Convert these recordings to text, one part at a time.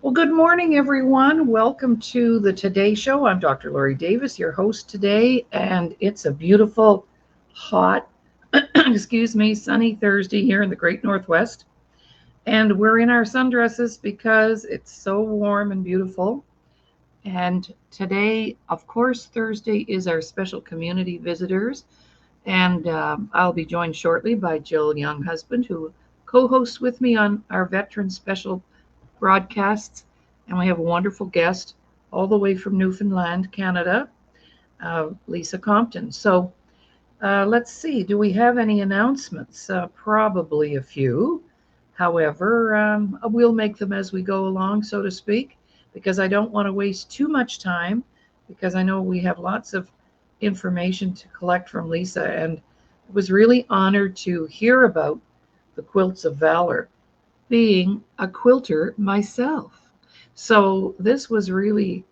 Well, good morning, everyone. Welcome to the Today Show. I'm Dr. Laurie Davis, your host today, and it's a beautiful, hot, sunny Thursday here in the Great Northwest. And we're in our sundresses because it's so warm and beautiful. And today, of course, Thursday is our special community visitors. And I'll be joined shortly by Jill Younghusband, who co hosts with me on our Veteran Special broadcasts. And we have a wonderful guest all the way from Newfoundland, Canada, Lisa Compton. So let's see, do we have any announcements? Probably a few. However, we'll make them as we go along, so to speak, because I don't want to waste too much time, because I know we have lots of information to collect from Lisa. And I was really honored to hear about the Quilts of Valor, being a quilter myself. So this was really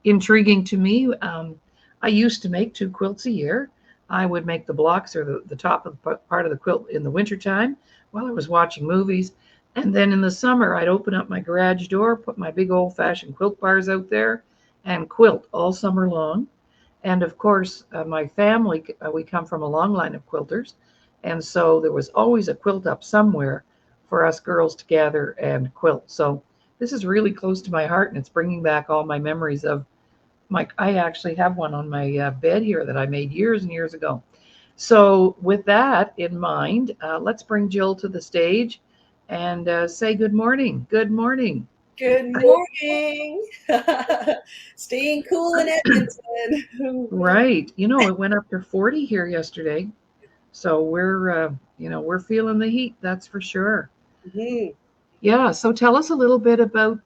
intriguing to me. I used to make 2 quilts a year. I would make the blocks or the top of the part of the quilt in the wintertime while I was watching movies. And then in the summer, I'd open up my garage door, put my big old fashioned quilt bars out there, and quilt all summer long. And of course, my family, we come from a long line of quilters. And so there was always a quilt up somewhere for us girls to gather and quilt. So this is really close to my heart, and it's bringing back all my memories of I actually have one on my bed here that I made years and years ago. So with that in mind, let's bring Jill to the stage and say good morning. Good morning. Good morning. Staying cool in Edmonton. Right. It went up to 40 here yesterday. So we're feeling the heat, that's for sure. Mhm. Yeah, so tell us a little bit about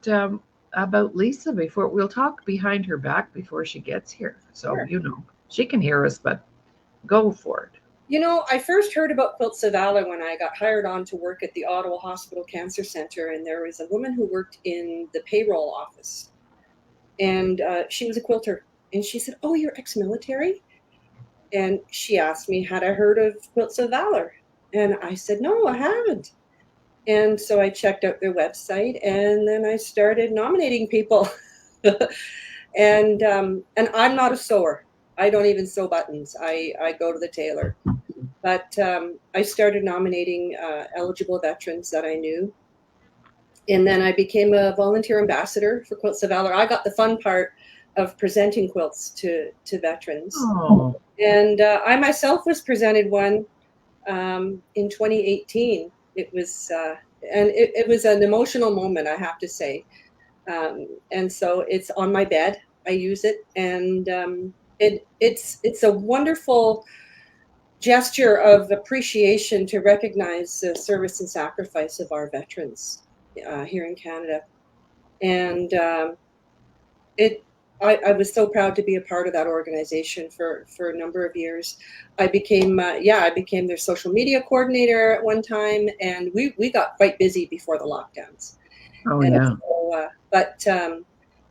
Lisa before we'll talk behind her back before she gets here. So, Sure. she can hear us, but go for it. I first heard about Quilts of Valour when I got hired on to work at the Ottawa Hospital Cancer Centre, and there was a woman who worked in the payroll office, and she was a quilter. And she said, "Oh, you're ex-military?" And she asked me, had I heard of Quilts of Valour? And I said, "No, I haven't." And so I checked out their website, and then I started nominating people. And I'm not a sewer. I don't even sew buttons. I go to the tailor. But I started nominating eligible veterans that I knew. And then I became a volunteer ambassador for Quilts of Valor. I got the fun part of presenting quilts to veterans. Oh, And I myself was presented one in 2018. It was an emotional moment, I have to say. And so it's on my bed. I use it, and it's a wonderful gesture of appreciation to recognize the service and sacrifice of our veterans here in Canada. And it I was so proud to be a part of that organization for a number of years. I became their social media coordinator at one time, and we got quite busy before the lockdowns. oh And yeah.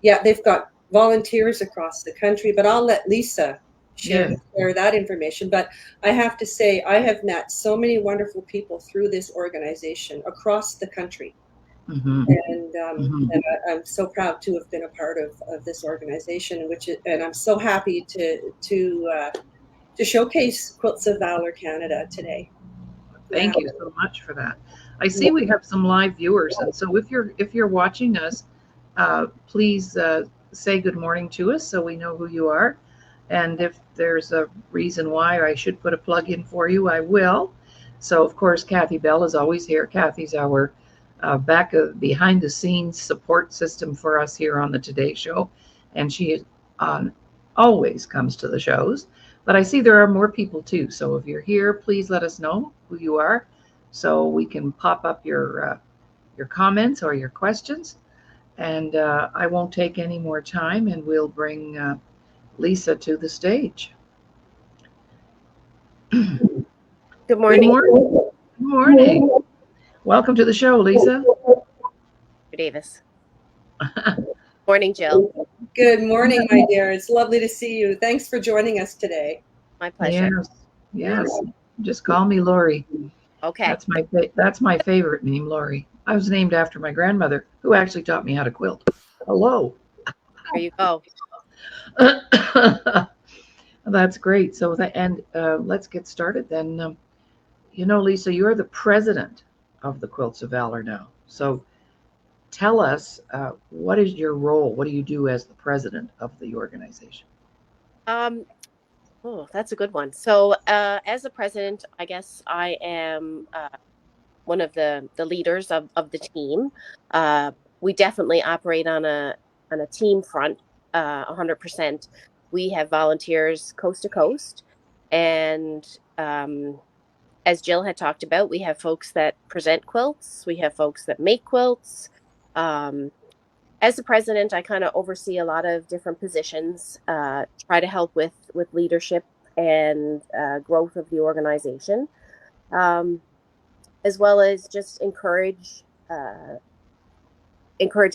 so, they've got volunteers across the country, but I'll let Lisa share Yes. that information. But I have to say, I have met so many wonderful people through this organization across the country. Mm-hmm. And I'm so proud to have been a part of this organization, and I'm so happy to showcase Quilts of Valor Canada today. Thank you so much for that. I see we have some live viewers, and so if you're watching us, please say good morning to us so we know who you are. And if there's a reason why I should put a plug in for you, I will. So of course, Kathy Bell is always here. Kathy's our behind the scenes support system for us here on the Today Show, and she always comes to the shows. But I see there are more people too. So if you're here, please let us know who you are, so we can pop up your comments or your questions. And I won't take any more time, and we'll bring Lisa to the stage. Good Good morning, morning. Good morning. Welcome to the show, Lisa. Davis. Morning, Jill. Good morning, my dear. It's lovely to see you. Thanks for joining us today. My pleasure. Yes, yes. Just call me Laurie. Okay. That's my favorite name, Laurie. I was named after my grandmother, who actually taught me how to quilt. Hello. There you go. That's great. So let's get started then. Lisa, you're the president of the Quilts of Valor now. So tell us, what is your role? What do you do as the president of the organization? Um, oh, that's a good one. So, as a president, I guess I am one of the leaders of the team. Uh, we definitely operate on a team front, 100%. We have volunteers coast to coast, and as Jill had talked about, we have folks that present quilts, we have folks that make quilts. Um, as the president, I kind of oversee a lot of different positions, try to help with leadership and growth of the organization, um, as well as just encourage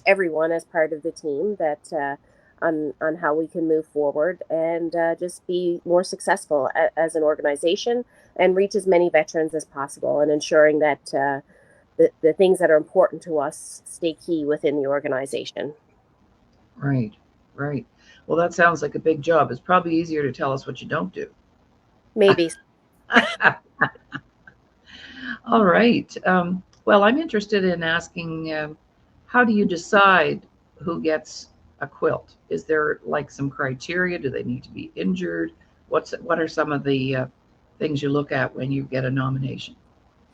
everyone as part of the team that on how we can move forward and just be more successful as an organization and reach as many veterans as possible, and ensuring that the things that are important to us stay key within the organization. Right, right. Well, that sounds like a big job. It's probably easier to tell us what you don't do. Maybe. All right. Well, I'm interested in asking, how do you decide who gets a quilt? Is there like some criteria? Do they need to be injured? What are some of the things you look at when you get a nomination?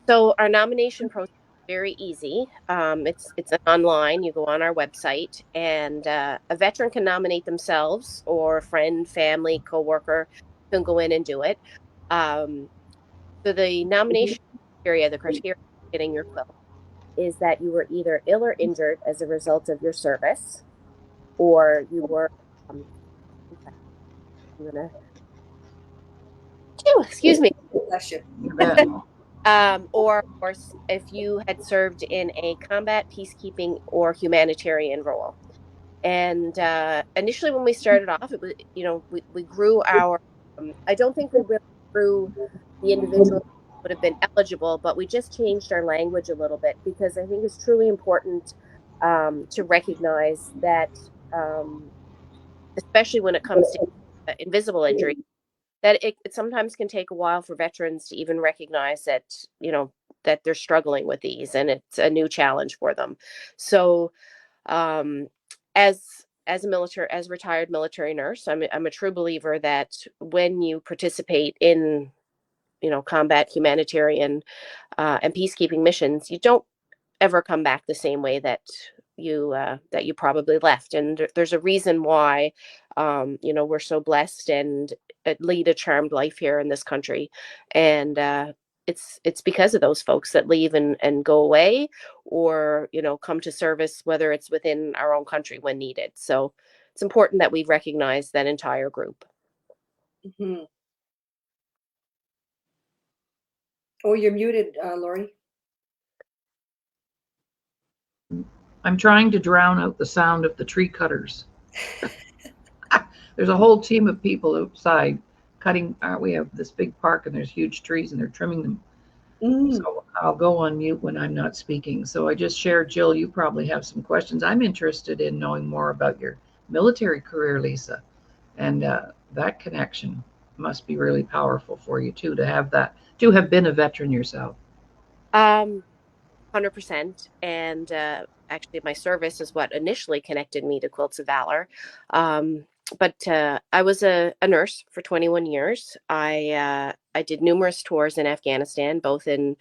So our nomination process is very easy. It's online. You go on our website, and a veteran can nominate themselves, or a friend, family, coworker can go in and do it. Um, so the nomination criteria, the criteria for getting your quilt, is that you were either ill or injured as a result of your service, or you were. Um, I'm gonna. Excuse me. Bless you. You bet. Or of course, if you had served in a combat, peacekeeping, or humanitarian role. And initially, when we started off, it was, we grew our. I don't think we really grew the individual would have been eligible, but we just changed our language a little bit, because I think it's truly important to recognize that, especially when it comes to invisible injury, that it sometimes can take a while for veterans to even recognize that, that they're struggling with these, and it's a new challenge for them. So, um, as retired military nurse, I'm a true believer that when you participate in, combat, humanitarian, and peacekeeping missions, you don't ever come back the same way that you probably left. And there's a reason why, we're so blessed and lead a charmed life here in this country. And it's because of those folks that leave and go away, or come to service, whether it's within our own country when needed. So it's important that we recognize that entire group. Mhm. Oh, you're muted, Laurie. I'm trying to drown out the sound of the tree cutters. There's a whole team of people outside cutting. We have this big park and there's huge trees and they're trimming them. Mm. So I'll go on mute when I'm not speaking. So I just shared, Jill, you probably have some questions. I'm interested in knowing more about your military career, Lisa. And that connection must be really powerful for you too, to have that, to have been a veteran yourself. 100%. And actually, my service is what initially connected me to Quilts of Valor. But I was a nurse for 21 years. I did numerous tours in Afghanistan, both in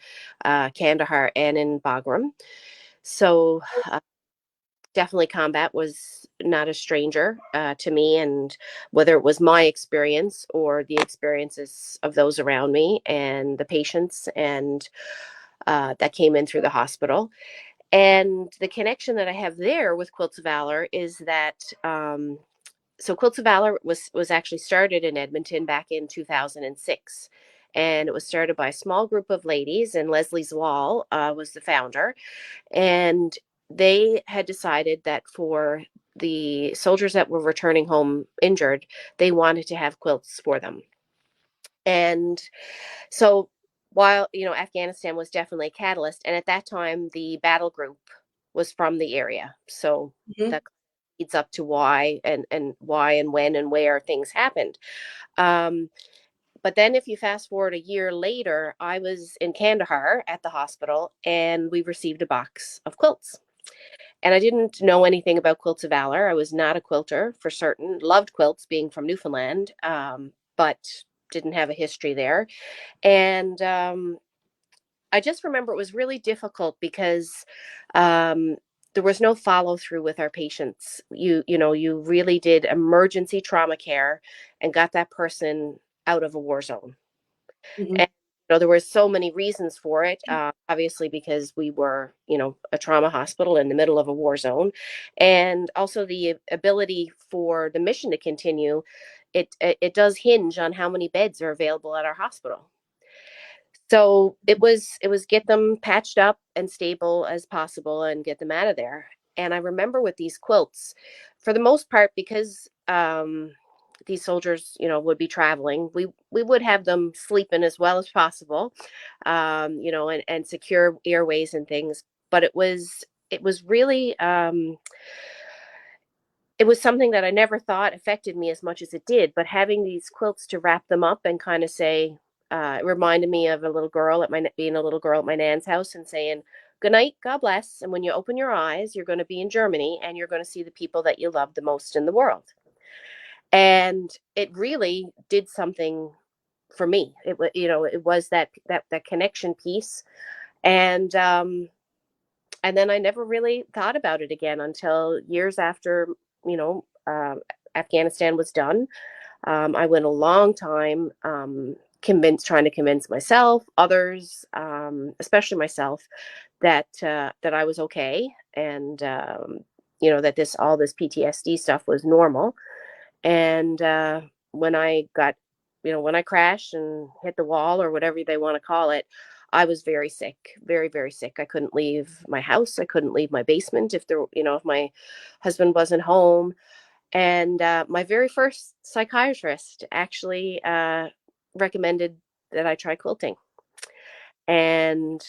Kandahar and in Bagram. So definitely combat was not a stranger to me, and whether it was my experience or the experiences of those around me and the patients and that came in through the hospital. And the connection that I have there with Quilts of Valor is that, so Quilts of Valor was actually started in Edmonton back in 2006. And it was started by a small group of ladies, and Leslie Zwall was the founder. And they had decided that for the soldiers that were returning home injured, they wanted to have quilts for them. And so while, Afghanistan was definitely a catalyst. And at that time, the battle group was from the area. So Mhm. that leads up to why and why and when and where things happened. But then if you fast forward a year later, I was in Kandahar at the hospital and we received a box of quilts. And I didn't know anything about Quilts of Valor. I was not a quilter for certain. Loved quilts, being from Newfoundland, but didn't have a history there. And I just remember it was really difficult because um, there was no follow through with our patients. You really did emergency trauma care and got that person out of a war zone. Mhm. And there were so many reasons for it. Obviously, because we were, a trauma hospital in the middle of a war zone, and also the ability for the mission to continue. It does hinge on how many beds are available at our hospital. So it was get them patched up and stable as possible and get them out of there. And I remember with these quilts, for the most part, because these soldiers, would be traveling, we would have them sleeping as well as possible, and secure airways and things. But it was really it was something that I never thought affected me as much as it did. But having these quilts to wrap them up and kind of say, it reminded me of a little girl being a little girl at my nan's house and saying, "Good night, God bless. And when you open your eyes, you're going to be in Germany and you're going to see the people that you love the most in the world." And it really did something for me. It was that connection piece. And and then I never really thought about it again until years after, you know, um, Afghanistan was done. I went a long time trying to convince myself, others, especially myself, that I was okay, and that all this PTSD stuff was normal. And when I got, when I crashed and hit the wall or whatever they want to call it, I was very sick, very, very sick. I couldn't leave my house. I couldn't leave my basement if my husband wasn't home. And my very first psychiatrist actually recommended that I try quilting. And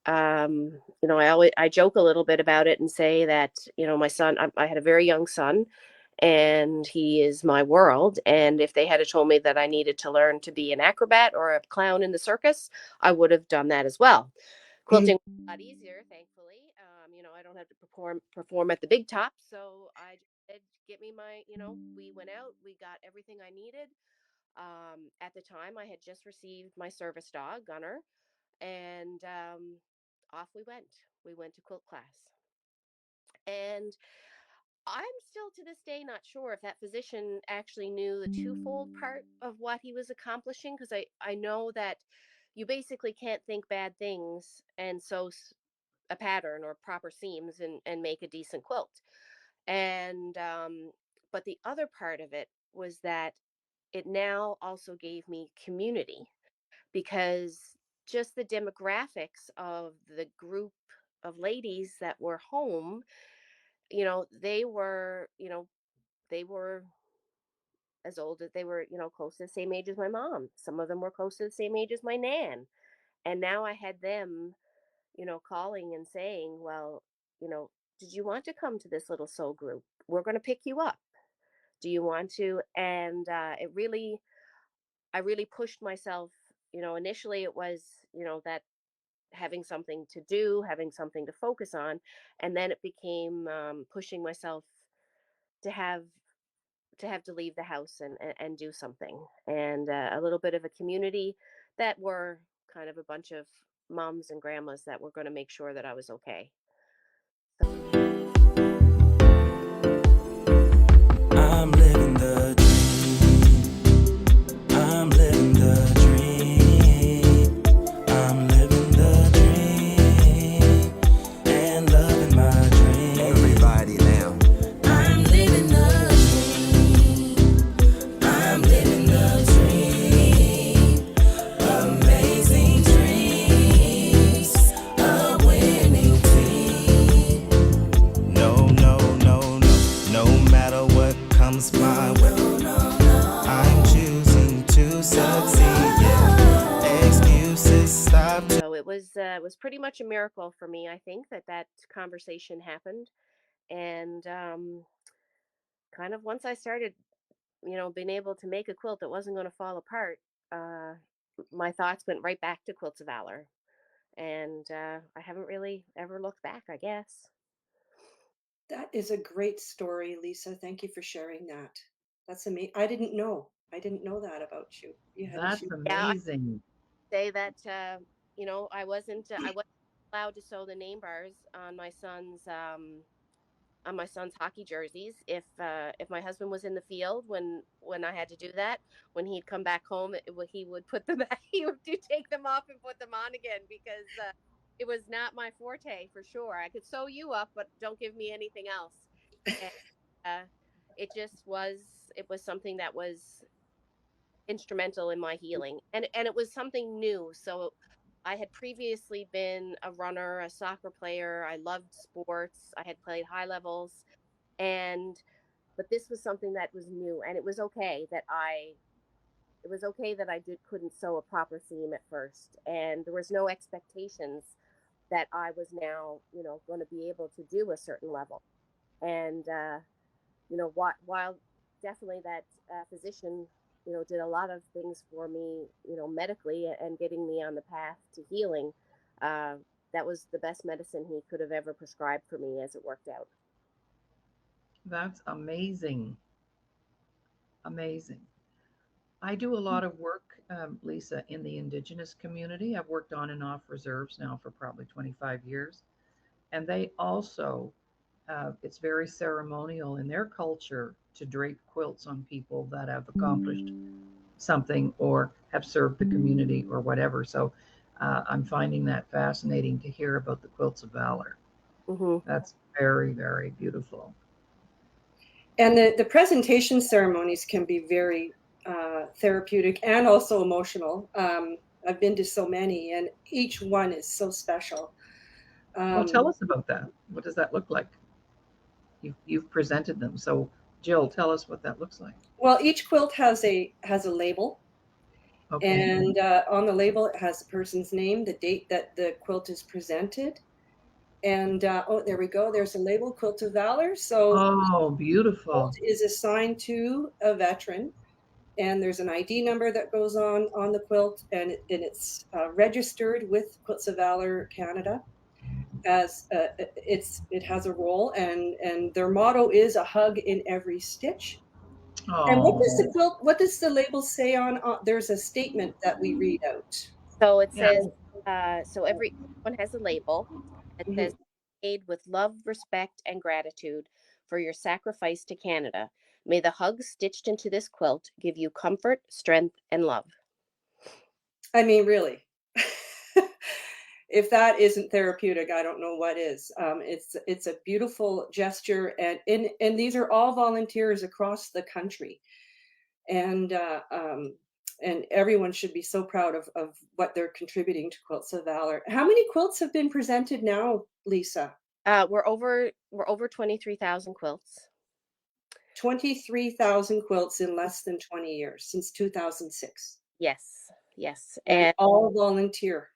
I joke a little bit about it and say that my son, I had a very young son, and he is my world. And if they had told me that I needed to learn to be an acrobat or a clown in the circus, I would have done that as well. Mhm. Quilting was a lot easier, thankfully. I don't have to perform at the big top, so I just said, get me my. We went out, we got everything I needed. At the time, I had just received my service dog, Gunner, and off we went. We went to quilt class, and I'm still to this day not sure if that physician actually knew the twofold part of what he was accomplishing, because I know that you basically can't think bad things and sew a pattern or proper seams and make a decent quilt. And but the other part of it was that it now also gave me community, because just the demographics of the group of ladies that were home, they were as old as they were, close to the same age as my mom. Some of them were close to the same age as my nan. And now I had them, calling and saying, well, you know, did you want to come to this little soul group? We're going to pick you up. Do you want to? And I really pushed myself. Initially it was, that having something to do, having something to focus on. And then it became pushing myself to have to leave the house and do something, and a little bit of a community that were kind of a bunch of moms and grandmas that were going to make sure that I was okay. I'm living the dream. I'm living the dream. I'm living the dream and loving my dream. Everybody now. I'm living the dream. I'm living the dream. Amazing dreams. A winning team. was pretty much a miracle for me. I think that conversation happened. And kind of once I started, being able to make a quilt that wasn't going to fall apart, uh, my thoughts went right back to Quilts of Valor. And I haven't really ever looked back, I guess. That is a great story, Lisa. Thank you for sharing that. That's amazing. I didn't know. I didn't know that about you. You had That's issues. Yeah, I amazing. say that I wasn't allowed to sew the name bars on my son's hockey jerseys. If my husband was in the field when I had to do that, when he'd come back home, he would put them he would take them off and put them on again, because it was not my forte, for sure. I could sew you up, but don't give me anything else. And uh, it was something that was instrumental in my healing, and it was something new. So I had previously been a runner, a soccer player. I loved sports. I had played high levels, and but this was something that was new, and it was okay that I couldn't sew a proper seam at first, and there was no expectations that I was now, going to be able to do a certain level. And while definitely that physician, did a lot of things for me, medically, and getting me on the path to healing, that was the best medicine he could have ever prescribed for me, as it worked out. That's amazing. Amazing. I do a lot of work, Lisa, in the Indigenous community. I've worked on and off reserves now for probably 25 years. And they also, it's very ceremonial in their culture to drape quilts on people that have accomplished something or have served the community or whatever. So I'm finding that fascinating to hear about the Quilts of Valor. Mm-hmm. That's very, very beautiful. And the presentation ceremonies can be very therapeutic and also emotional. I've been to so many, and each one is so special. Well, tell us about that. What does that look like? You've presented them. So, Jill, tell us what that looks like. Well, each quilt has a label, Okay. and on the label it has the person's name, the date that the quilt is presented, and oh, there we go. There's a label, Quilt of Valor. So Oh, quilt beautiful. is assigned to a veteran, and there's an ID number that goes on the quilt, and it's registered with Quilts of Valor Canada as it has a role, and their motto is a hug in every stitch. And Oh, what does the label say on there's a statement that we read out. So it yeah. says, so everyone has a label that Mhm. says, "Made with love, respect, and gratitude for your sacrifice to Canada. May the hugs stitched into this quilt give you comfort, strength, and love." I mean, really. If that isn't therapeutic, I don't know what is. It's a beautiful gesture, and these are all volunteers across the country, and everyone should be so proud of what they're contributing to Quilts of Valor. How many quilts have been presented now, Lisa? We're over 23,000 quilts. 23,000 quilts in less than 20 years, since 2006. Yes, yes. And And all volunteer.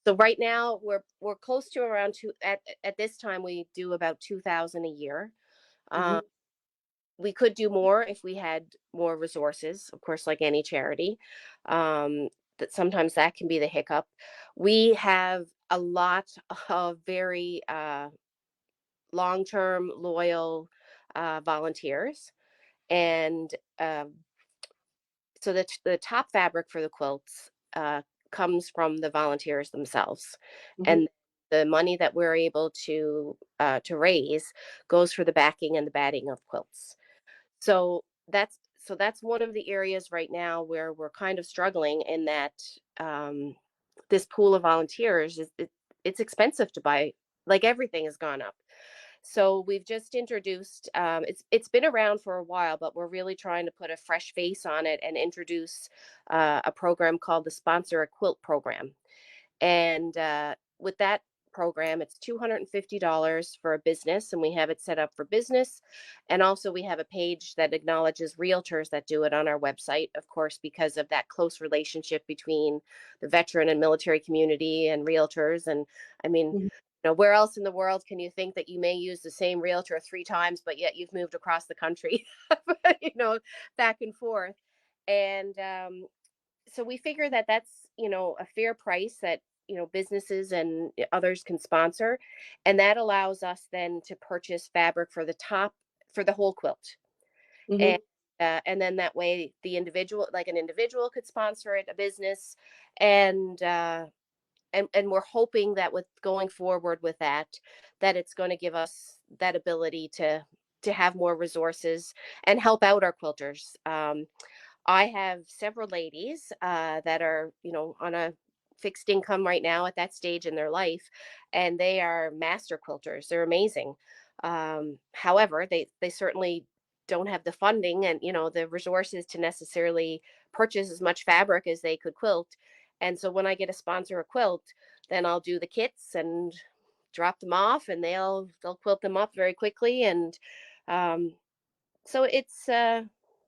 so right now we're close to around at this time we do about 2,000 a year. Mhm. Um, we could do more if we had more resources, of course, like any charity. Um, that sometimes that can be the hiccup. We have a lot of very long-term, loyal volunteers, and so the top fabric for the quilts comes from the volunteers themselves, Mhm. and the money that we're able to raise goes for the backing and the batting of quilts. So that's one of the areas right now where we're kind of struggling, in that this pool of volunteers it's expensive to buy. Like, everything has gone up. So we've just introduced, it's been around for a while, but we're really trying to put a fresh face on it and introduce a program called the Sponsor a Quilt program. And with that program. It's $250 for a business, and we have it set up for business. And also we have a page that acknowledges realtors that do it on our website, of course, because of that close relationship between the veteran and military community and realtors. And I mean, Mhm. where else in the world can you think that you may use the same realtor 3 times, but yet you've moved across the country, back and forth. And so we figure that that's, a fair price that, businesses and others can sponsor. And that allows us then to purchase fabric for the whole quilt. And Mhm. then that way an individual could sponsor it, a business, and we're hoping that with going forward with that it's going to give us that ability to have more resources and help out our quilters. I have several ladies that are, on a fixed income right now at that stage in their life, and they are master quilters. They're amazing. However, they certainly don't have the funding and, the resources to necessarily purchase as much fabric as they could quilt. And so when I get a sponsor a quilt, then I'll do the kits and drop them off, and they'll quilt them up very quickly. And um, so it's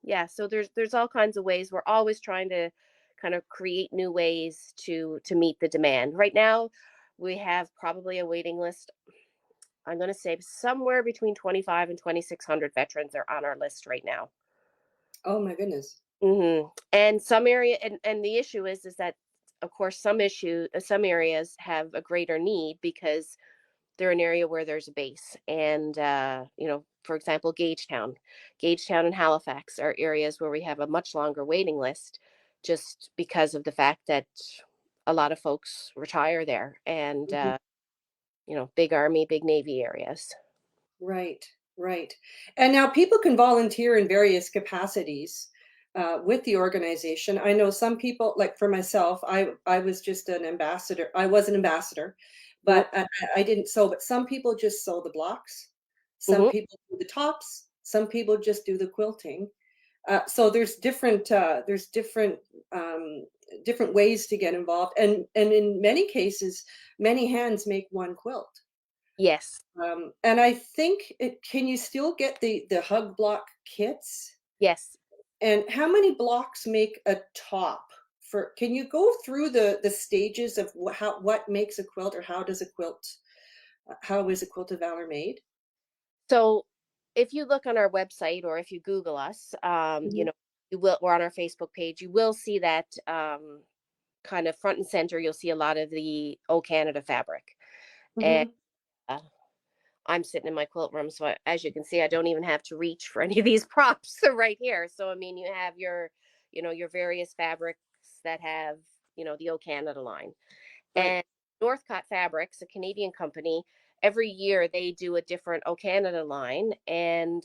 yeah, so there's all kinds of ways. We're always trying to kind of create new ways to meet the demand. Right now we have probably a waiting list. I'm going to say somewhere between 25 and 2600 veterans are on our list right now. Oh my goodness. And some area, and the issue is that of course some areas have a greater need because they're an area where there's a base. And for example, Gagetown and Halifax are areas where we have a much longer waiting list, just because of the fact that a lot of folks retire there. And Mhm. big Army, big Navy areas. Right, right. And now people can volunteer in various capacities with the organization. I know some people, like for myself, I was just an ambassador. I was an ambassador, but I didn't sew. But some people just sew the blocks. Some Mm-hmm. people do the tops. Some people just do the quilting. So there's different ways to get involved, and in many cases, many hands make one quilt. Yes. And I think can you still get the hug block kits? Yes. And how many blocks make a top? For can you go through the stages of what makes a quilt, or how does a quilt how is a quilt of valor made? So if you look on our website or if you Google us, Mhm. you will, or on our Facebook page, you will see that kind of front and center. You'll see a lot of the O Canada fabric. And Mhm. uh, I'm sitting in my quilt room, so as you can see, I don't even have to reach for any of these props right here. So I mean, you have your various fabrics that have, the O Canada line. Right. And Northcott Fabrics, a Canadian company, every year they do a different O Canada line, and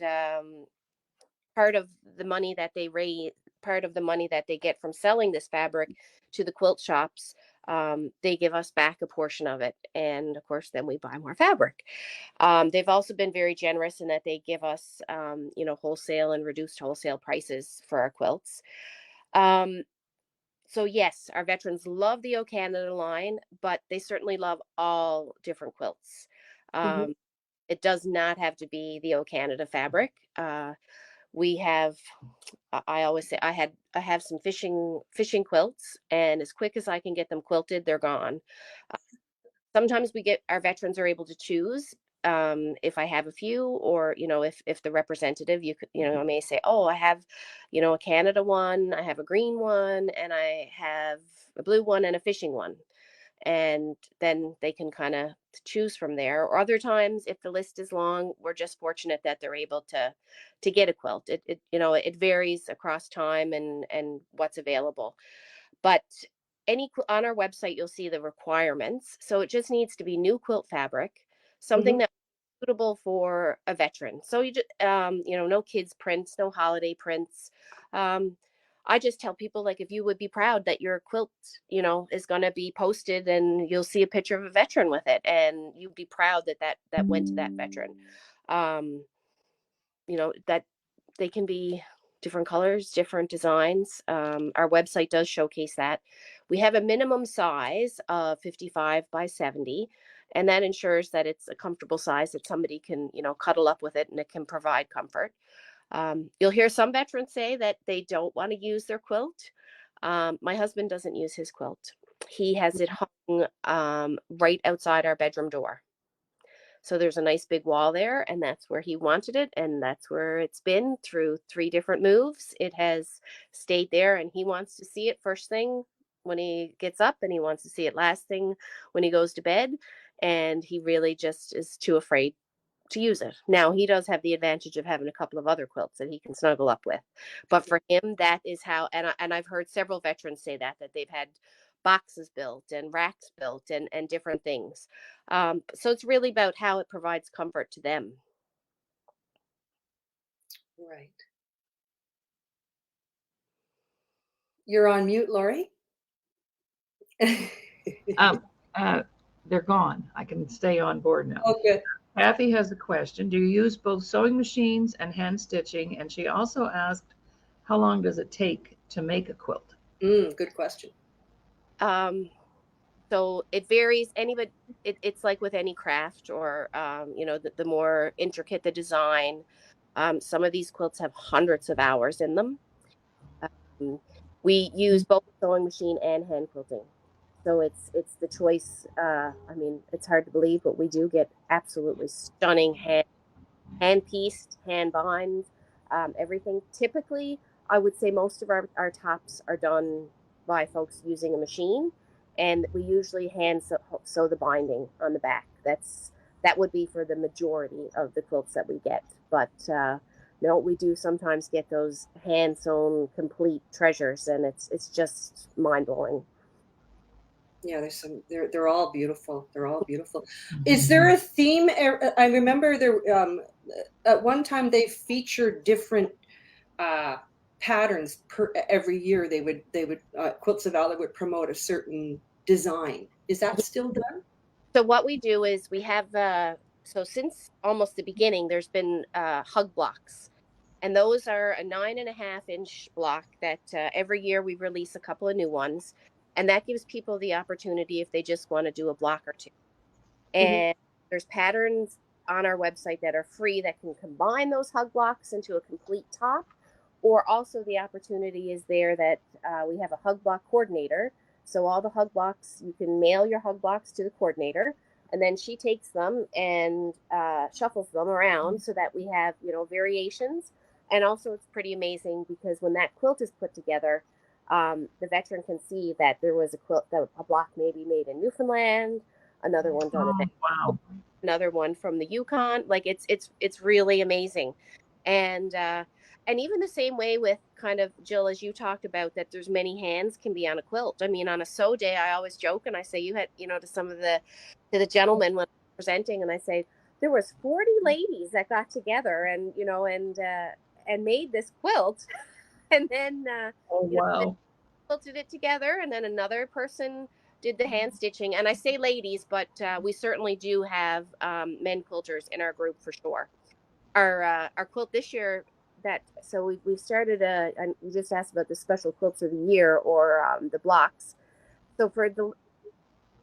part of the money that they raise, part of the money that they get from selling this fabric to the quilt shops, they give us back a portion of it, and of course, then we buy more fabric. They've also been very generous in that they give us, wholesale and reduced wholesale prices for our quilts. Um, so yes, our veterans love the O Canada line, but they certainly love all different quilts. Mhm. Um, it does not have to be the O Canada fabric. We have, I always say, I have some fishing quilts, and as quick as I can get them quilted, they're gone. Sometimes our veterans are able to choose, if I have a few, or if the representative, I may say, oh, I have a Canada one, I have a green one, and I have a blue one and a fishing one. And then they can kind of choose from there. Or other times, if the list is long, we're just fortunate that they're able to get a quilt. It varies across time and what's available. But on our website, you'll see the requirements. So it just needs to be new quilt fabric, something Mhm. that's suitable for a veteran. So you just, no kids prints, no holiday prints. Um, I just tell people, like, if you would be proud that your quilt, is going to be posted and you'll see a picture of a veteran with it, and you'd be proud that went to that veteran. Um, that they can be different colors, different designs. Our website does showcase that. We have a minimum size of 55 by 70, And that ensures that it's a comfortable size that somebody can, cuddle up with it, and it can provide comfort. You'll hear some veterans say that they don't want to use their quilt. My husband doesn't use his quilt. He has it hung right outside our bedroom door. So there's a nice big wall there, and that's where he wanted it, and that's where it's been through 3 different moves. It has stayed there, and he wants to see it first thing when he gets up, and he wants to see it last thing when he goes to bed, and he really just is too afraid to use it. Now, he does have the advantage of having a couple of other quilts that he can snuggle up with. But for him, that is how, and I've heard several veterans say that they've had boxes built and racks built and different things. So it's really about how it provides comfort to them. Right. You're on mute, Laurie. They're gone. I can stay on board now. Oh, good. Kathy has a question. Do you use both sewing machines and hand stitching? And she also asked, how long does it take to make a quilt? Good question. So it varies. It's like with any craft, or the more intricate the design. Some of these quilts have hundreds of hours in them. We use both sewing machine and hand quilting. So it's the choice. It's hard to believe, but we do get absolutely stunning hand pieced, hand bind, everything. Typically, I would say most of our tops are done by folks using a machine, and we usually hand sew the binding on the back. That would be for the majority of the quilts that we get. But no, we do sometimes get those hand sewn complete treasures, and it's just mind blowing. Yeah, they're all beautiful. They're all beautiful. Is there a theme? I remember there at one time they featured different patterns every year. They would Quilts of Valour would promote a certain design. Is that still done? So what we do is we have so since almost the beginning, there's been hug blocks, and those are a 9.5-inch block that every year we release a couple of new ones. And that gives people the opportunity if they just want to do a block or two. And there's patterns on our website that are free that can combine those hug blocks into a complete top. Or also the opportunity is there that we have a hug block coordinator. So all the hug blocks, you can mail your hug blocks to the coordinator, and then she takes them and shuffles them around so that we have, variations. And also it's pretty amazing because when that quilt is put together, the veteran can see that there was a block maybe made in Newfoundland, another one done another one from the Yukon. Like it's really amazing. And even the same way with kind of, Jill, as you talked about, that there's many hands can be on a quilt. I mean, on a sew day, I always joke and I say, you had, to some of the gentlemen when I'm presenting, and I say, there was 40 ladies that got together and, and made this quilt. And then quilted it together, and then another person did the hand stitching. And I say ladies, but we certainly do have men quilters in our group for sure. Our quilt this year, we've started and you just asked about the special quilts of the year, or the blocks. So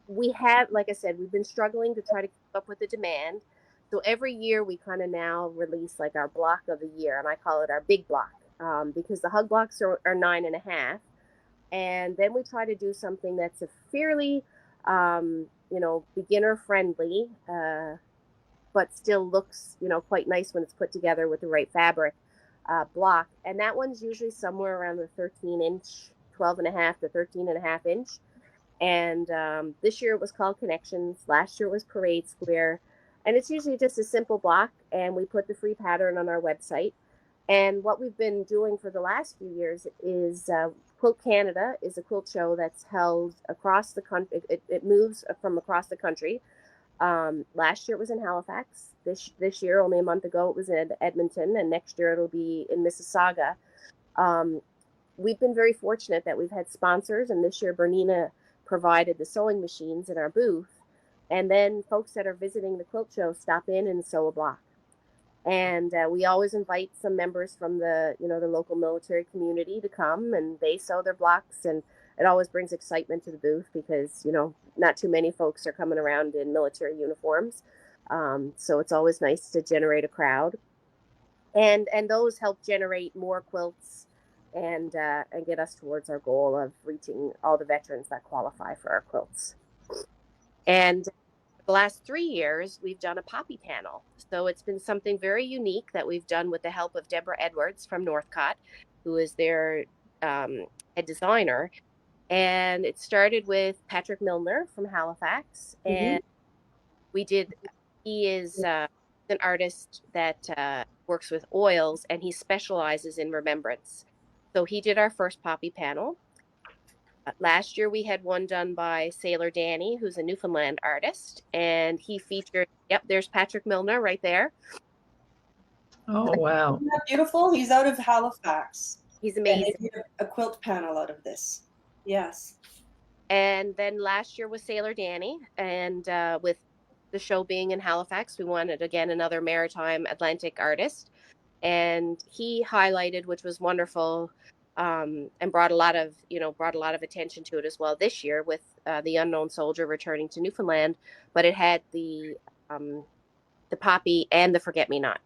we have, like I said, we've been struggling to try to keep up with the demand. So every year we kind of now release like our block of the year, and I call it our big block. Because the hug blocks are 9.5, and then we try to do something that's a fairly, beginner friendly, but still looks, quite nice when it's put together with the right fabric block. And that one's usually somewhere around the 13-inch, 12.5 to 13.5 inch. And this year it was called Connections. Last year it was Parade Square, and it's usually just a simple block. And we put the free pattern on our website. And what we've been doing for the last few years is Quilt Canada is a quilt show that's held across the country. It moves from across the country. Last year it was in Halifax. This year, only a month ago, it was in Edmonton, and next year it'll be in Mississauga. We've been very fortunate that we've had sponsors, and this year Bernina provided the sewing machines in our booth. And then folks that are visiting the quilt show stop in and sew a block. And we always invite some members from the local military community to come, and they sew their blocks, and it always brings excitement to the booth because, not too many folks are coming around in military uniforms. So it's always nice to generate a crowd. And those help generate more quilts and get us towards our goal of reaching all the veterans that qualify for our quilts. And the last 3 years, we've done a poppy panel. So it's been something very unique that we've done with the help of Deborah Edwards from Northcott, who is their head designer. And it started with Patrick Milner from Halifax. And he is an artist that works with oils, and he specializes in remembrance. So he did our first poppy panel. Last year we had one done by Sailor Danny, who's a Newfoundland artist, and he featured, yep, there's Patrick Milner right there. Oh, wow. Isn't that beautiful? He's out of Halifax. He's amazing. And they did a quilt panel out of this. Yes. And then last year was Sailor Danny, and with the show being in Halifax, we wanted, again, another maritime Atlantic artist, and he highlighted, which was wonderful, and brought a lot of attention to it as well this year with the Unknown Soldier returning to Newfoundland, but it had the poppy and the forget-me-not.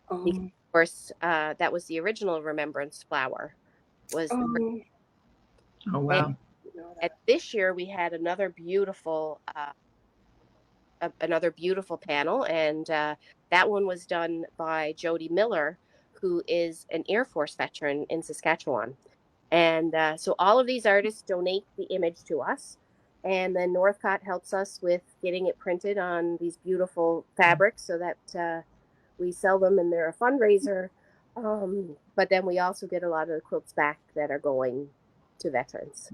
Oh. Because, of course, that was the original remembrance flower. Oh, wow. And this year we had another beautiful panel, and that one was done by Jody Miller, who is an Air Force veteran in Saskatchewan. And so all of these artists donate the image to us, and then Northcott helps us with getting it printed on these beautiful fabrics so that we sell them, and they're a fundraiser. But then we also get a lot of the quilts back that are going to veterans.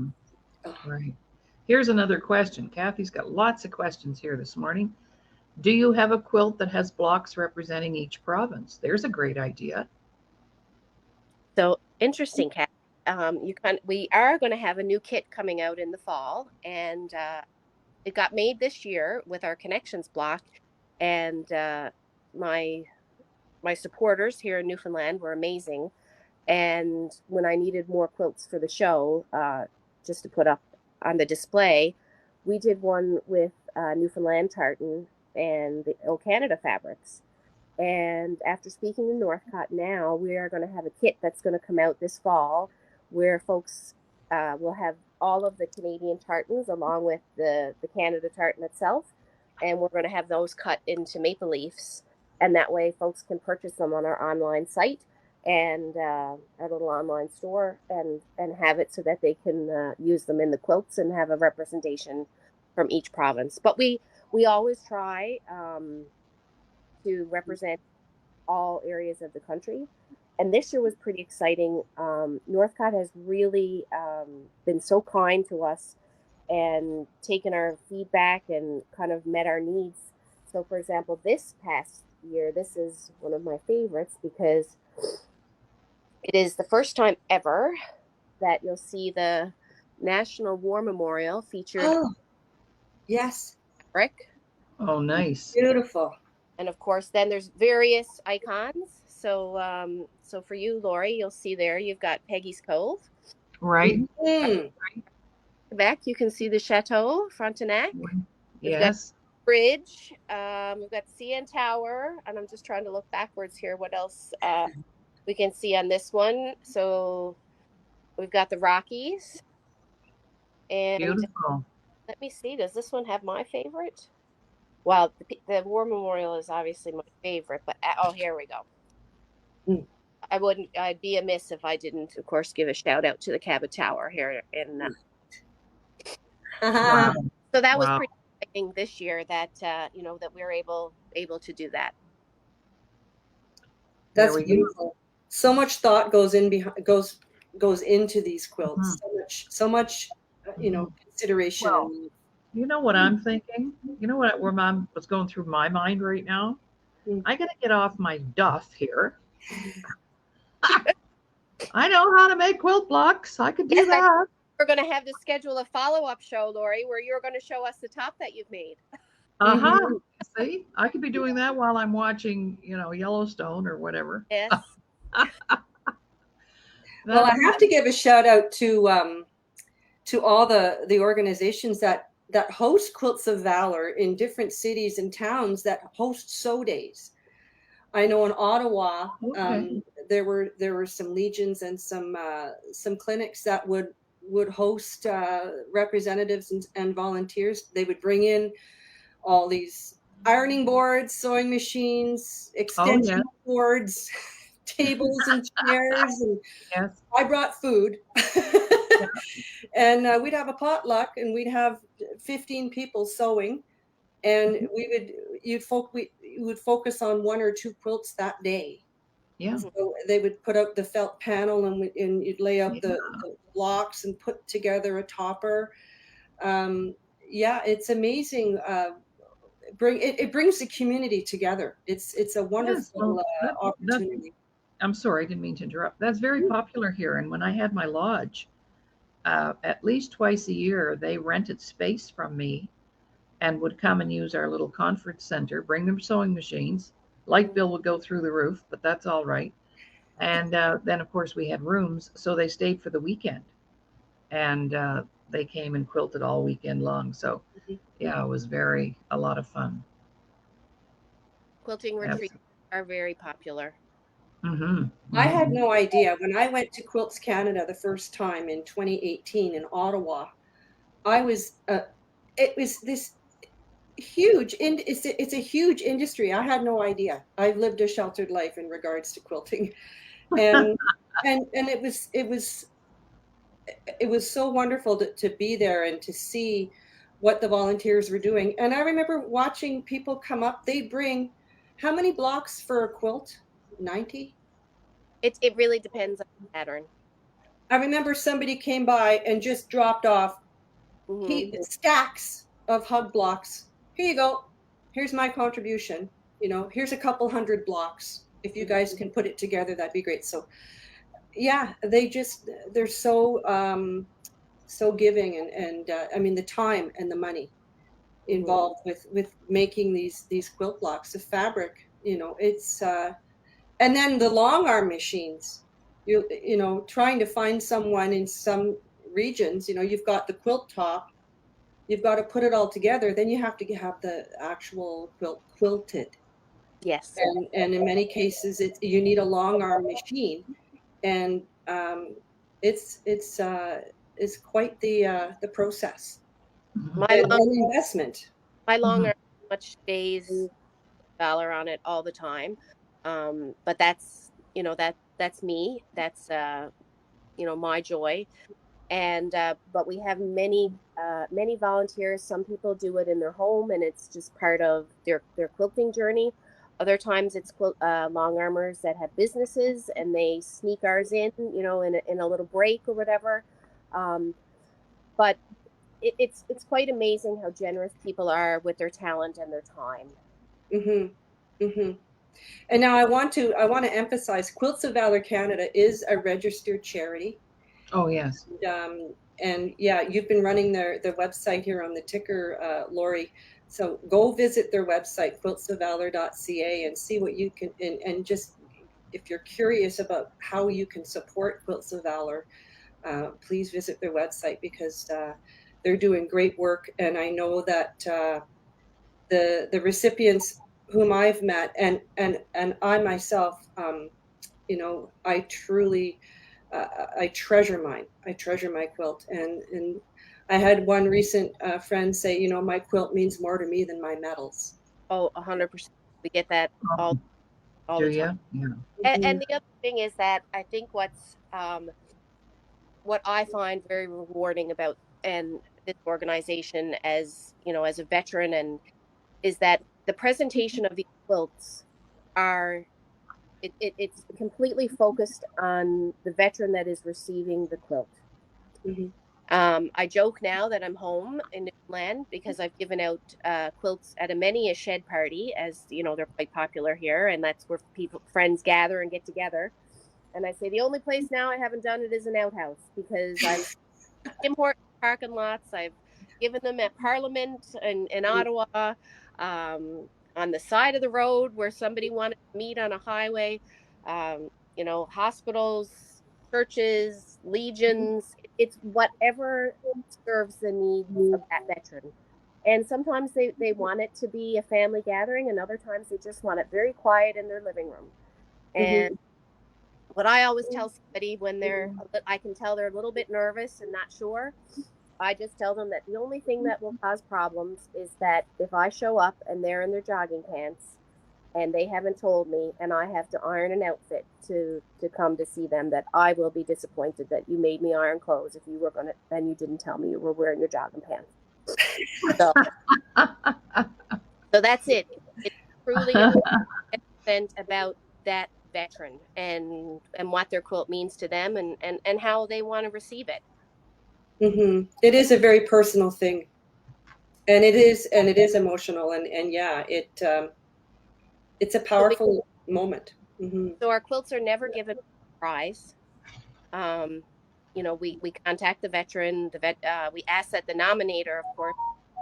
Right. Here's another question. Kathy's got lots of questions here this morning. Do you have a quilt that has blocks representing each province? There's a great idea. So interesting, Kathy. We are going to have a new kit coming out in the fall, and it got made this year with our connections block. And my supporters here in Newfoundland were amazing. And when I needed more quilts for the show, just to put up on the display, we did one with Newfoundland tartan and the O Canada fabrics. And after speaking to Northcott now, we are going to have a kit that's going to come out this fall where folks will have all of the Canadian tartans along with the Canada tartan itself. And we're going to have those cut into maple leaves. And that way folks can purchase them on our online site and our little online store and have it so that they can use them in the quilts and have a representation from each province. But we always try to represent all areas of the country. And this year was pretty exciting. Northcott has really been so kind to us and taken our feedback and kind of met our needs. So, for example, this past year, this is one of my favorites because it is the first time ever that you'll see the National War Memorial featured. Oh, yes. Fabric. Oh, nice. Beautiful. And of course, then there's various icons. So, so for you, Laurie, you'll see there you've got Peggy's Cove. Right. Mm. Quebec, you can see the Chateau Frontenac. Yes. Bridge. We've got CN Tower, and I'm just trying to look backwards here. What else we can see on this one? So we've got the Rockies. And beautiful. Let me see. Does this one have my favorite? Well, the War Memorial is obviously my favorite, but oh, here we go. I'd be amiss if I didn't, of course, give a shout out to the Cabot Tower here in. Wow. So that was pretty exciting this year that that we were able to do that. That's beautiful. So much thought goes into these quilts. So much, consideration. Well, you know what I'm thinking? You know where Mom was going through my mind right now? I got to get off my duff here. I know how to make quilt blocks. I could do that. We're going to have to schedule a follow-up show, Laurie, where you're going to show us the top that you've made. See, I could be doing that while I'm watching, Yellowstone or whatever. Yes. Well, I have to give a shout out to all the organizations that that host Quilts of Valour in different cities and towns that host sew days. I know in Ottawa, Okay. there were some legions and some clinics that would host representatives and volunteers. They would bring in all these ironing boards, sewing machines, Oh, yeah. extension cords, tables and chairs, and Yes. I brought food. Yeah. And we'd have a potluck, and we'd have 15 people sewing, and Mhm. we would focus on one or two quilts that day. Yeah. So they would put out the felt panel, and you'd lay out Yeah. the blocks and put together a topper. Yeah, it's amazing. It brings the community together. It's a Yes. wonderful Well, that opportunity. I'm sorry, I didn't mean to interrupt. That's very popular here. And when I had my lodge, at least twice a year, they rented space from me and would come and use our little conference center, bring their sewing machines. Light bill would go through the roof, but that's all right. And then, of course, we had rooms, so they stayed for the weekend, and they came and quilted all weekend long. So, yeah, it was a lot of fun. Quilting Yes. retreats are very popular. Mm-hmm. I had Mm-hmm. no idea when I went to Quilts Canada the first time in 2018 in Ottawa. I was it was this huge it's a huge industry. I had no idea. I've lived a sheltered life in regards to quilting, and and it was so wonderful to be there and to see what the volunteers were doing. And I remember watching people come up. They'd bring how many blocks for a quilt? 90. It really depends on the pattern. I remember somebody came by and just dropped off Hmm. stacks of hug blocks. Here you go. Here's my contribution. Here's a couple hundred blocks. If you guys can put it together, that'd be great. So yeah, they're so giving, and I mean the time and the money involved with making these quilt blocks, the fabric. It's and then the long arm machines. Trying to find someone in some regions. You've got the quilt top. You've got to put it all together. Then you have to have the actual quilt quilted. Yes. And in many cases, you need a long arm machine, and it's quite the process Mm-hmm. My and long the investment. my long Mm-hmm. arm much stays valor on it all the time. But that's me. That's my joy. And but we have many volunteers. Some people do it in their home, and it's just part of their quilting journey. Other times it's long armers that have businesses, and they sneak ours in a little break or whatever. Um, but it's quite amazing how generous people are with their talent and their time. Hmm. Hmm. And now I want to emphasize Quilts of Valor Canada is a registered charity. Oh, yes. And yeah, you've been running their website here on the ticker, Laurie. So go visit their website, quiltsofvalor.ca, and see what you can, and just if you're curious about how you can support Quilts of Valor, please visit their website because they're doing great work. And I know that the recipients whom I've met and I myself, I truly I treasure mine. I treasure my quilt, and I had one recent friend say, my quilt means more to me than my medals. Oh, 100%. We get that all Um, all do the time. you? Yeah. And Mhm. the other thing is that I think what I find very rewarding about and this organization, as a veteran, and is that the presentation of these quilts are it's completely focused on the veteran that is receiving the quilt. Mhm. I joke now that I'm home in Newfoundland because I've given out quilts at many a shed party, as you know they're quite popular here, and that's where friends gather and get together. And I say the only place now I haven't done it is an outhouse because I've import parking lots. I've given them at Parliament in Ottawa, on the side of the road where somebody wanted to meet on a highway, hospitals, churches, legions. It's whatever serves the needs of that veteran. And sometimes they want it to be a family gathering, and other times they just want it very quiet in their living room. And what I always tell somebody when I can tell they're a little bit nervous and not sure, I just tell them that the only thing that will cause problems is that if I show up and they're in their jogging pants and they haven't told me, and I have to iron an outfit to come to see them, that I will be disappointed that you made me iron clothes if you were going to, and you didn't tell me you were wearing your jogging pants. So, so that's it. It's truly an event about that veteran and what their quilt means to them, and how they want to receive it. It is a very personal thing, and it is emotional, and yeah, it's a powerful moment. So our quilts are never given a prize. You know, we contact the veteran. We ask that the nominator, of course,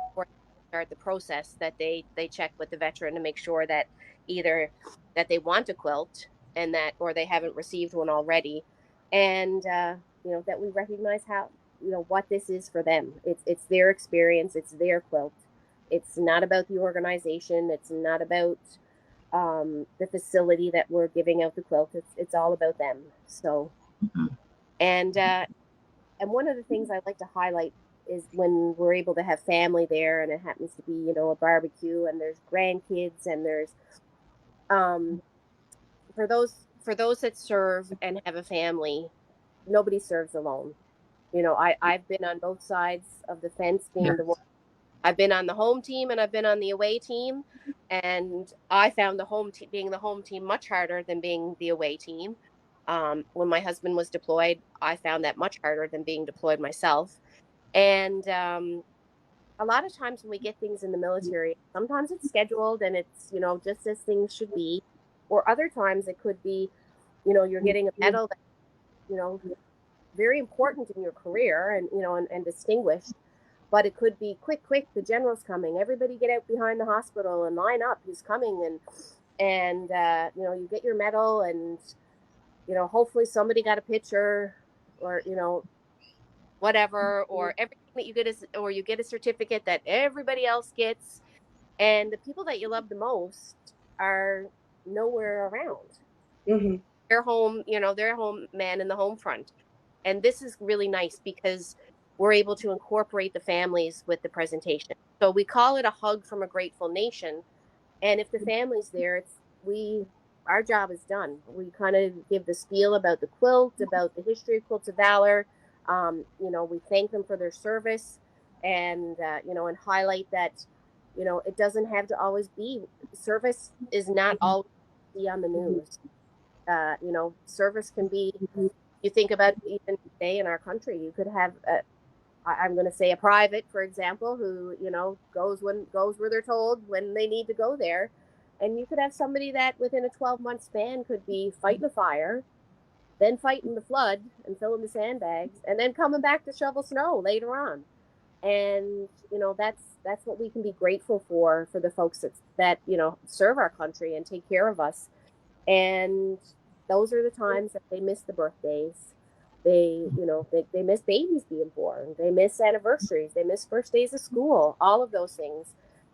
before they start the process, that they check with the veteran to make sure that either that they want a quilt and that, or they haven't received one already, and you know, that we recognize how, you know, what this is for them. It's their experience. It's their quilt. It's not about the organization. It's not about the facility that we're giving out the quilt. It's all about them. So, and one of the things I like to highlight is when we're able to have family there, and it happens to be, you know, a barbecue, and there's grandkids, and there's for those that serve and have a family, nobody serves alone. You know, I've been on both sides of the fence, being the one. I've been on the home team and I've been on the away team, and I found being the home team much harder than being the away team. When my husband was deployed, I found that much harder than being deployed myself. And a lot of times when we get things in the military, sometimes it's scheduled and it's, you know, just as things should be, or other times it could be, you know, you're getting a medal that, you know, very important in your career, and, you know, and distinguished. But it could be quick, the general's coming. Everybody get out behind the hospital and line up. He's coming, and you know, you get your medal, and, you know, hopefully somebody got a picture, or, you know, whatever, or everything that you get is, or you get a certificate that everybody else gets, and the people that you love the most are nowhere around. They're home, you know, they're home man in the home front. And this is really nice because we're able to incorporate the families with the presentation. So we call it a hug from a grateful nation. And if the family's there, our job is done. We kind of give the spiel about the quilt, about the history of Quilts of Valour. You know, we thank them for their service, and you know, and highlight that, you know, it doesn't have to always be, service is not always be on the news. You know, service can be, you think about even today in our country, you could have I'm going to say a private, for example, who, you know, goes where they're told when they need to go there. And you could have somebody that within a 12-month span could be fighting a fire, then fighting the flood and filling the sandbags, and then coming back to shovel snow later on. And, you know, that's what we can be grateful for the folks that, you know, serve our country and take care of us. And those are the times that they miss the birthdays. They, you know, they miss babies being born. They miss anniversaries. They miss first days of school, all of those things.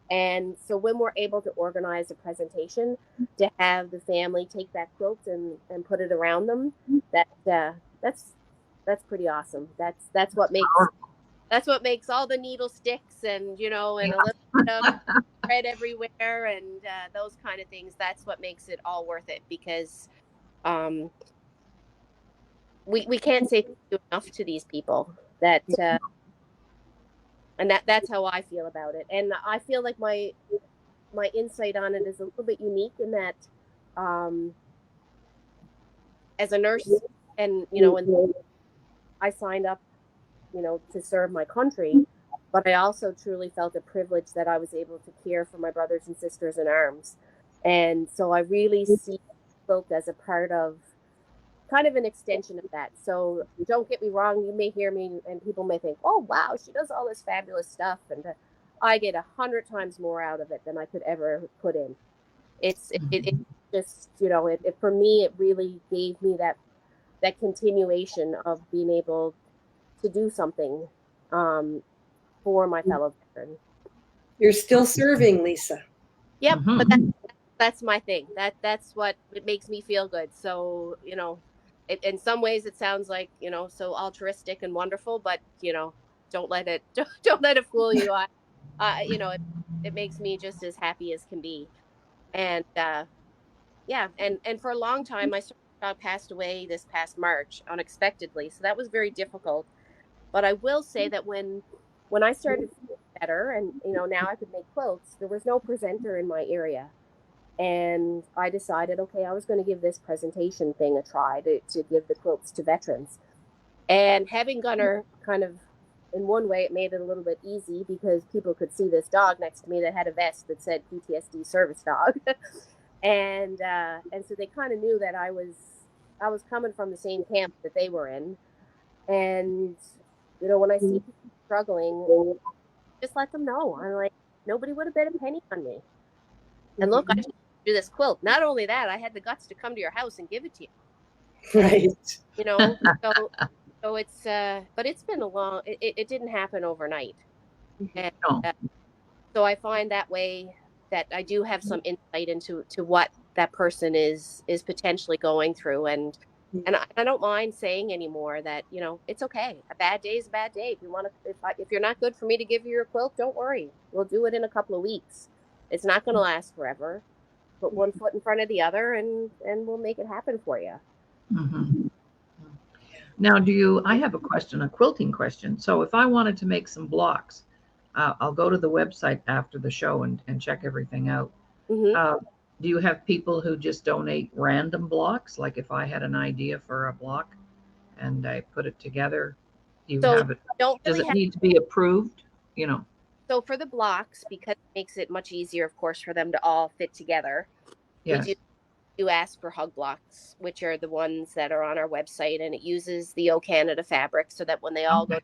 And so when we're able to organize a presentation to have the family take that quilt and put it around them, that's pretty awesome. That's what makes all the needle sticks, and, you know, and a little bit of thread everywhere, and those kind of things. That's what makes it all worth it, because we can't say thank you enough to these people. That and that's how I feel about it. And I feel like my insight on it is a little bit unique in that, as a nurse, and, you know, and I signed up, you know, to serve my country, but I also truly felt a privilege that I was able to care for my brothers and sisters in arms. And so I really see quilt as a part of, kind of an extension of that. So don't get me wrong, you may hear me and people may think, oh wow, she does all this fabulous stuff, and I get 100 times more out of it than I could ever put in. It just, you know, it for me, it really gave me that that continuation of being able to do something for my fellow veteran. You're still serving, Lisa. Yep, Mhm. but that's my thing. That's what it makes me feel good. So, you know, in some ways it sounds like, you know, so altruistic and wonderful, but you know, don't let it don't let it fool you. You know, it makes me just as happy as can be. And yeah, and for a long time my dog passed away this past March unexpectedly. So that was very difficult. But I will say that when I started feeling better and you know, now I could make quilts, there was no presenter in my area. And I decided, okay, I was going to give this presentation thing a try to give the quilts to veterans. And having Gunner kind of, in one way, it made it a little bit easy because people could see this dog next to me that had a vest that said PTSD service dog. And so they kind of knew that I was coming from the same camp that they were in. And, you know, when I see people struggling, just let them know. I'm like, nobody would have bet a penny on me. And look, I just do this quilt. Not only that, I had the guts to come to your house and give it to you. Right. You know, so it's but it's been a long. It didn't happen overnight, and No. so I find that way that I do have some insight into what that person is potentially going through, and I don't mind saying anymore that you know it's okay. A bad day is a bad day. If you want to, if you're not good for me to give you your quilt, don't worry. We'll do it in a couple of weeks. It's not going to last forever. Put one foot in front of the other, and we'll make it happen for you. Mhm. Now, I have a question, a quilting question. So if I wanted to make some blocks, I'll go to the website after the show and check everything out. Mm-hmm. Do you have people who just donate random blocks? Like if I had an idea for a block and I put it together, do you So have it? don't Does really it have. need to be approved? You know? So for the blocks, because it makes it much easier, of course, for them to all fit together, we Yes. do ask for hug blocks, which are the ones that are on our website, and it uses the O Canada fabric so that when they all Okay.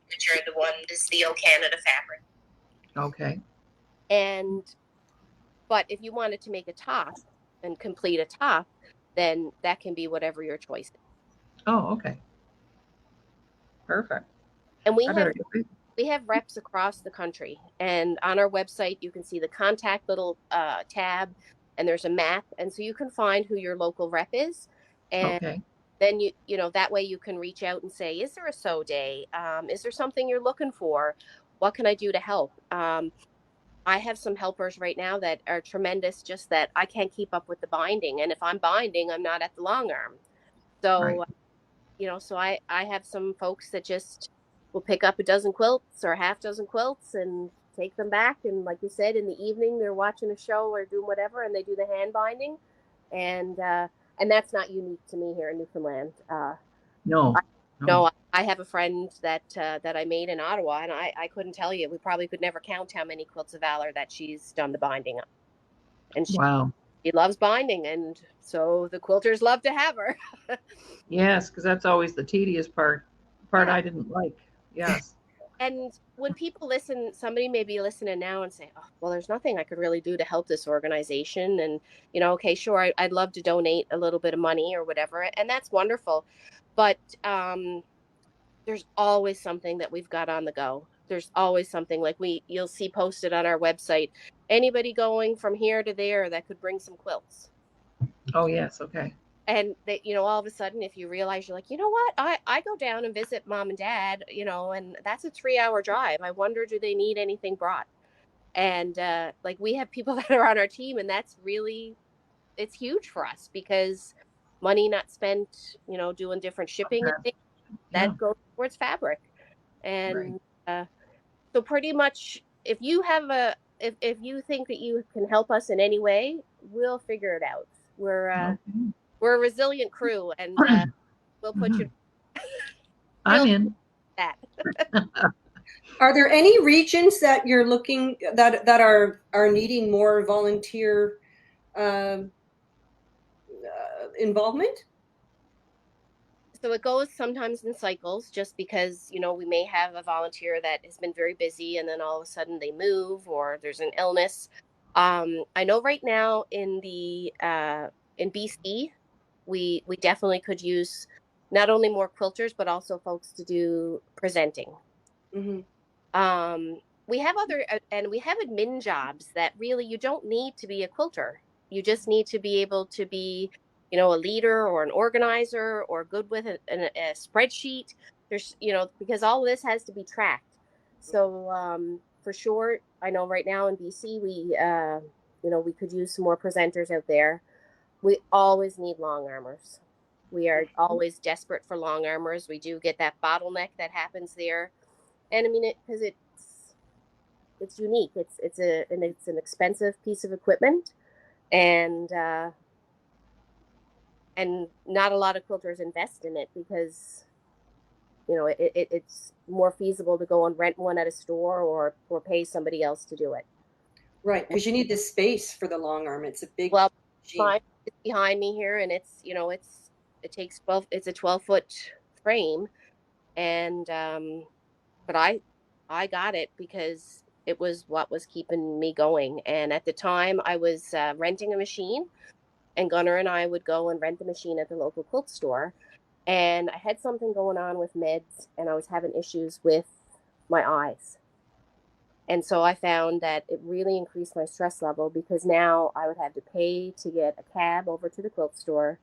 which are the ones the O Canada fabric. Okay. And but if you wanted to make a top and complete a top, then that can be whatever your choice is. Oh, okay. Perfect. And I better get it. we have reps across the country, and on our website you can see the contact little tab, and there's a map, and so you can find who your local rep is, and Okay. then you know that way you can reach out and say, is there a sew day? Is there something you're looking for? What can I do to help? I have some helpers right now that are tremendous, just that I can't keep up with the binding, and if I'm binding, I'm not at the long arm. Right. So you know, so I have some folks that just will pick up a dozen quilts or a half dozen quilts and take them back, and like you said, in the evening they're watching a show or doing whatever, and they do the hand binding, and that's not unique to me here in Newfoundland. No. I No. know I have a friend that that I made in Ottawa, and I couldn't tell you. We probably could never count how many Quilts of Valour that she's done the binding on, and Wow. she loves binding, and so the quilters love to have her. Yes, because that's always the tedious part. Part Yeah. I didn't like. Yes. And when people listen, somebody may be listening now and say, oh, well, there's nothing I could really do to help this organization. And, you know, okay, sure, I'd love to donate a little bit of money or whatever. And that's wonderful. But there's always something that we've got on the go. There's always something like you'll see posted on our website. Anybody going from here to there that could bring some quilts. Oh, yes. Okay. And that, you know, all of a sudden, if you realize, you're like, you know what, I go down and visit mom and dad, you know, and that's a 3-hour drive. I wonder, do they need anything brought? And like, we have people that are on our team, and that's really, it's huge for us, because money not spent, you know, doing different shipping and things, Yeah. that goes towards fabric. Right. And so pretty much, if you have if you think that you can help us in any way, we'll figure it out. Okay. We're a resilient crew, and we'll put you. I'm Real in. that. Are there any regions that you're looking that are needing more volunteer involvement? So it goes sometimes in cycles, just because, you know, we may have a volunteer that has been very busy, and then all of a sudden they move, or there's an illness. I know right now in BC, we definitely could use not only more quilters, but also folks to do presenting. Mhm. We have other, and we have admin jobs that really you don't need to be a quilter. You just need to be able to be, you know, a leader or an organizer or good with a spreadsheet. There's, you know, because all of this has to be tracked. So for sure, I know right now in BC, you know, we could use some more presenters out there. We always need long armors. We are always desperate for long armors. We do get that bottleneck that happens there. And I mean, because it's unique. It's an expensive piece of equipment, and not a lot of quilters invest in it because you know it's more feasible to go and rent one at a store or pay somebody else to do it. Right, because you need the space for the long arm. It's a big Well, machine. mine is behind me here, and it's it takes 12. It's a 12-foot frame, and but I got it because it was what was keeping me going. And at the time, I was renting a machine, and Gunnar and I would go and rent the machine at the local quilt store. And I had something going on with meds, and I was having issues with my eyes. And so I found that it really increased my stress level because now I would have to pay to get a cab over to the quilt store.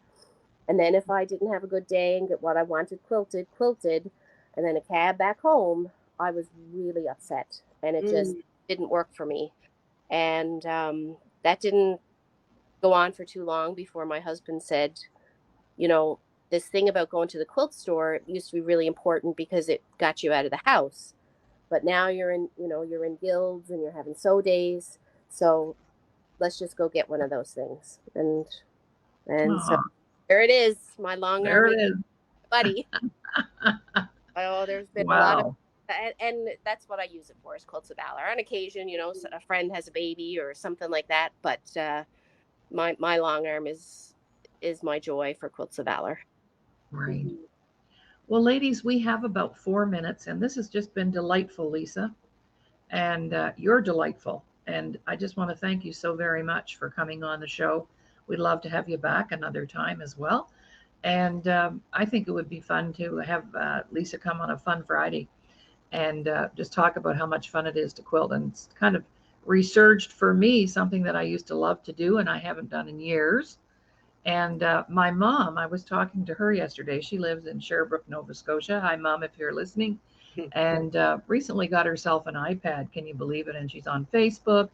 And then if I didn't have a good day and get what I wanted quilted, and then a cab back home, I was really upset. And it just didn't work for me. And that didn't go on for too long before my husband said, you know, this thing about going to the quilt store used to be really important because it got you out of the house. But now you're in guilds and you're having sew days. So let's just go get one of those things. And so there it is, my long There arm it is. buddy. Oh, there's been a lot of, and that's what I use it for, is Quilts of Valour. On occasion, you know, a friend has a baby or something like that, but my long arm is my joy for Quilts of Valour. Right. Well, ladies, we have about 4 minutes, and this has just been delightful, Lisa. And you're delightful. And I just want to thank you so very much for coming on the show. We'd love to have you back another time as well. And I think it would be fun to have Lisa come on a Fun Friday and just talk about how much fun it is to quilt. And it's kind of resurged for me, something that I used to love to do and I haven't done in years. And my mom, I was talking to her yesterday. She lives in Sherbrooke, Nova Scotia. Hi, Mom, if you're listening. And recently got herself an iPad. Can you believe it? And she's on Facebook.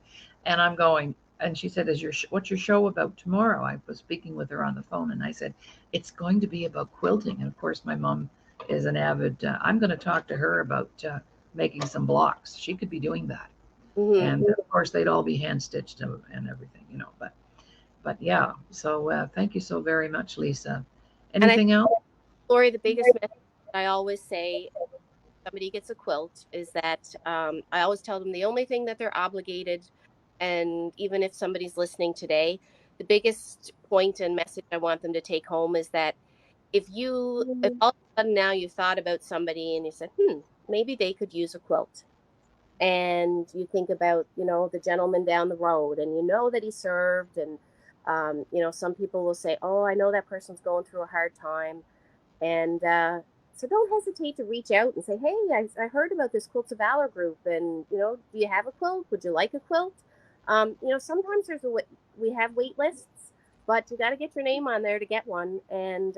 And I'm going, and she said, what's your show about tomorrow? I was speaking with her on the phone, and I said, it's going to be about quilting. And of course, my mom is an avid, I'm going to talk to her about making some blocks. She could be doing that. Mm-hmm. And of course, they'd all be hand stitched and everything, you know, but yeah, so thank you so very much, Lisa. Anything else? Laurie, the biggest message I always say somebody gets a quilt is that I always tell them the only thing that they're obligated, and even if somebody's listening today, the biggest point and message I want them to take home is that if all of a sudden now you thought about somebody and you said, maybe they could use a quilt. And you think about, you know, the gentleman down the road, and you know that he served, and you know, some people will say, oh, I know that person's going through a hard time. And so don't hesitate to reach out and say, hey, I heard about this Quilts of Valour group, and, you know, do you have a quilt? Would you like a quilt? You know, sometimes we have wait lists, but you got to get your name on there to get one. And,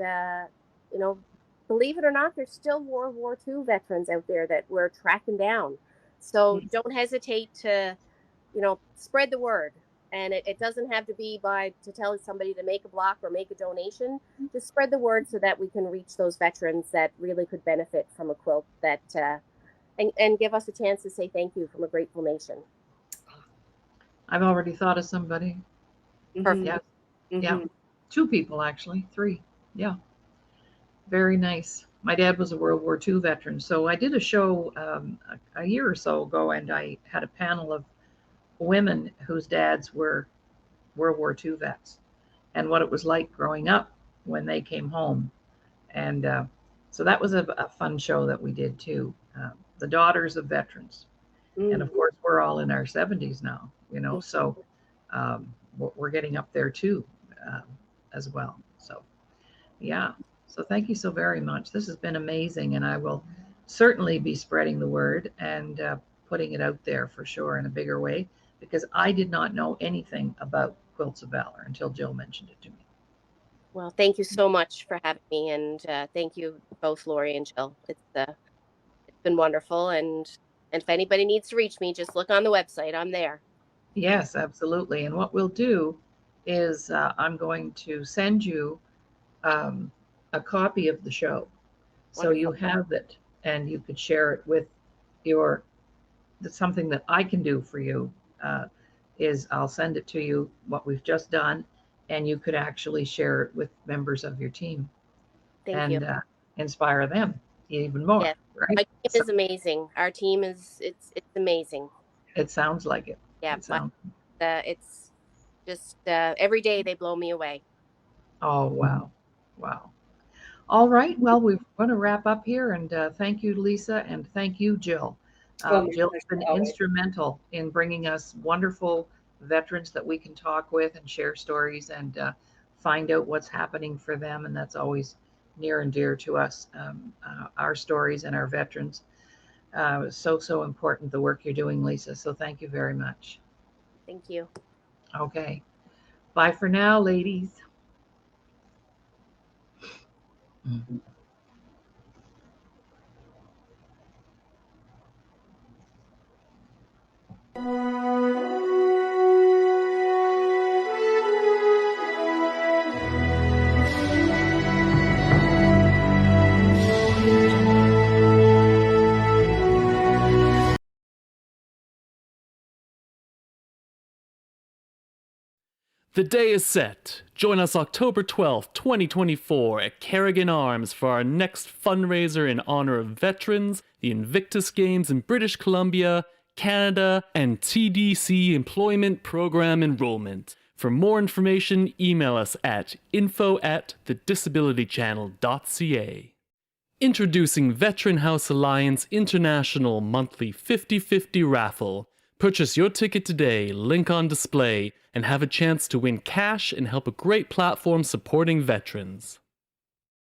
you know, believe it or not, there's still World War II veterans out there that we're tracking down. So don't hesitate to, you know, spread the word. And it doesn't have to be to tell somebody to make a block or make a donation. Just spread the word so that we can reach those veterans that really could benefit from a quilt that and give us a chance to say thank you from a grateful nation. I've already thought of somebody. Perfect. Yeah. Yeah. 2 people, actually. 3. Yeah. Very nice. My dad was a World War II veteran. So I did a show a year or so ago, and I had a panel of women whose dads were World War II vets and what it was like growing up when they came home. And so that was a fun show that we did too. The Daughters of Veterans. And of course, we're all in our 70s now, you know, so we're getting up there too as well. So Yeah. So thank you so very much. This has been amazing, and I will certainly be spreading the word and putting it out there for sure in a bigger way, because I did not know anything about Quilts of Valor until Jill mentioned it to me. Well, thank you so much for having me, and thank you both, Laurie and Jill. It's been wonderful, and if anybody needs to reach me, just look on the website. I'm there. Yes, absolutely. And what we'll do is I'm going to send you um, a copy of the show, so you Wonderful. have it and you could share it with your. That's something that I can do for you. Uh, is I'll send it to you what we've just done, and you could actually share it with members of your team Thank you. and inspire them even more. Yes, Right? my team So is amazing. Our team is it's amazing. it sounds like it. Yeah, It sounds. it's just every day they blow me away. Oh wow, wow. All right. Well, we're going to wrap up here, and thank you, Lisa, and thank you, Jill. Oh, my Jill's pleasure, been always. instrumental in bringing us wonderful veterans that we can talk with and share stories and find out what's happening for them, and that's always near and dear to us. Our stories and our veterans. So important the work you're doing, Lisa. So thank you very much. Thank you. Okay. Bye for now, ladies. The day is set. Join us October 12th, 2024 at Carrigan Arms for our next fundraiser in honor of veterans, the Invictus Games in British Columbia, Canada, and TDC Employment Program enrollment. For more information, email us at info@thedisabilitychannel.ca. Introducing Veteran House Alliance International Monthly 50/50 Raffle. Purchase your ticket today, link on display, and have a chance to win cash and help a great platform supporting veterans.